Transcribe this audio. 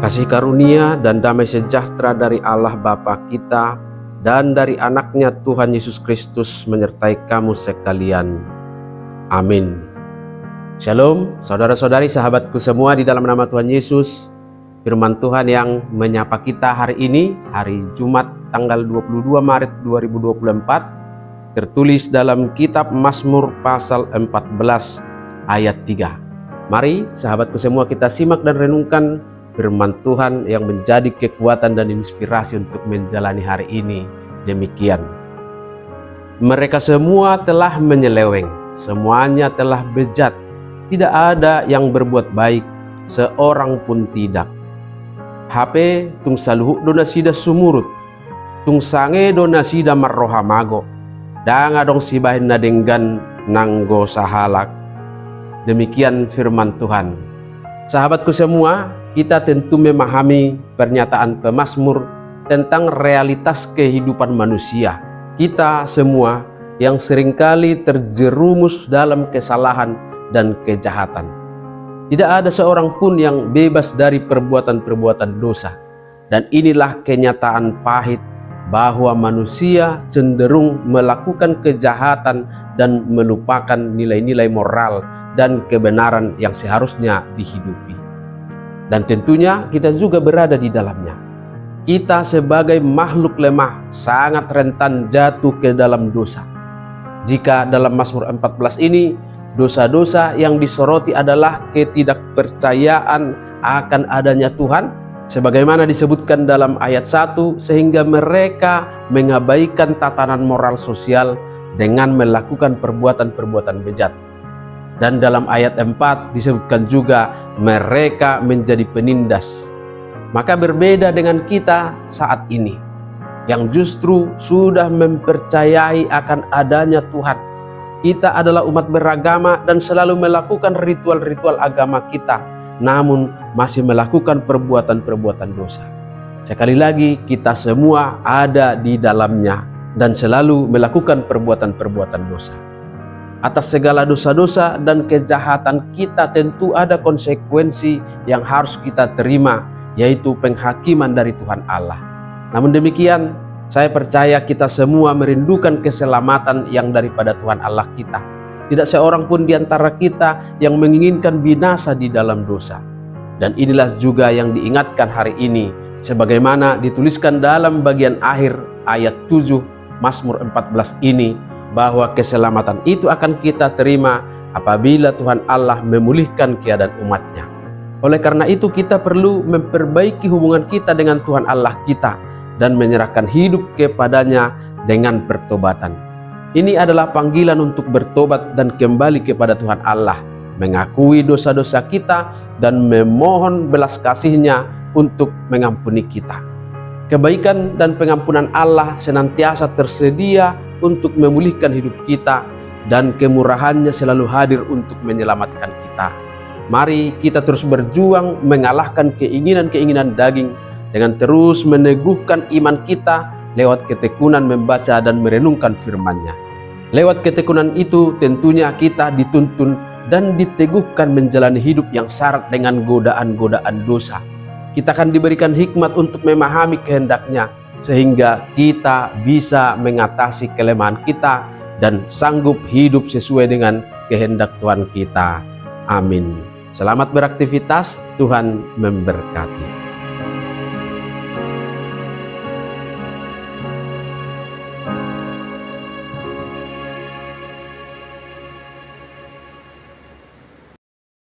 Kasih karunia dan damai sejahtera dari Allah Bapa kita dan dari anaknya Tuhan Yesus Kristus menyertai kamu sekalian. Amin. Shalom saudara-saudari, sahabatku semua di dalam nama Tuhan Yesus. Firman Tuhan yang menyapa kita hari ini, hari Jumat tanggal 22 Maret 2024, tertulis dalam kitab Mazmur pasal 14 ayat 3. Mari sahabatku semua kita simak dan renungkan firman Tuhan yang menjadi kekuatan dan inspirasi untuk menjalani hari ini. Demikian. Mereka semua telah menyeleweng, semuanya telah bejat, tidak ada yang berbuat baik, seorang pun tidak. HP tung saluhuk dona sida sumurut, tung sange dona sida marrohamago, danga dong sibahin nadenggan nanggo sahalak. Demikian firman Tuhan. Sahabatku semua, kita tentu memahami pernyataan pemazmur tentang realitas kehidupan manusia. Kita semua yang seringkali terjerumus dalam kesalahan dan kejahatan. Tidak ada seorang pun yang bebas dari perbuatan-perbuatan dosa. Dan inilah kenyataan pahit bahwa manusia cenderung melakukan kejahatan dan melupakan nilai-nilai moral dan kebenaran yang seharusnya dihidupi. Dan tentunya kita juga berada di dalamnya. Kita sebagai makhluk lemah sangat rentan jatuh ke dalam dosa. Jika dalam Mazmur 14 ini, dosa-dosa yang disoroti adalah ketidakpercayaan akan adanya Tuhan, sebagaimana disebutkan dalam ayat 1, sehingga mereka mengabaikan tatanan moral sosial dengan melakukan perbuatan-perbuatan bejat. Dan dalam ayat 4 disebutkan juga mereka menjadi penindas. Maka berbeda dengan kita saat ini yang justru sudah mempercayai akan adanya Tuhan. Kita adalah umat beragama dan selalu melakukan ritual-ritual agama kita, namun masih melakukan perbuatan-perbuatan dosa. Sekali lagi, kita semua ada di dalamnya dan selalu melakukan perbuatan-perbuatan dosa. Atas segala dosa-dosa dan kejahatan kita tentu ada konsekuensi yang harus kita terima, yaitu penghakiman dari Tuhan Allah. Namun demikian, saya percaya kita semua merindukan keselamatan yang daripada Tuhan Allah kita. Tidak seorang pun di antara kita yang menginginkan binasa di dalam dosa. Dan inilah juga yang diingatkan hari ini, sebagaimana dituliskan dalam bagian akhir ayat 7 Mazmur 14 ini, bahwa keselamatan itu akan kita terima apabila Tuhan Allah memulihkan keadaan umatnya. Oleh karena itu kita perlu memperbaiki hubungan kita dengan Tuhan Allah kita dan menyerahkan hidup kepadanya dengan pertobatan. Ini adalah panggilan untuk bertobat dan kembali kepada Tuhan Allah, mengakui dosa-dosa kita dan memohon belas kasih-Nya untuk mengampuni kita. Kebaikan dan pengampunan Allah senantiasa tersedia untuk memulihkan hidup kita, dan kemurahan-Nya selalu hadir untuk menyelamatkan kita. Mari kita terus berjuang mengalahkan keinginan-keinginan daging dengan terus meneguhkan iman kita lewat ketekunan membaca dan merenungkan firman-Nya. Lewat ketekunan itu tentunya kita dituntun dan diteguhkan menjalani hidup yang syarat dengan godaan-godaan dosa. Kita akan diberikan hikmat untuk memahami kehendak-Nya, sehingga kita bisa mengatasi kelemahan kita dan sanggup hidup sesuai dengan kehendak Tuhan kita. Amin. Selamat beraktivitas, Tuhan memberkati.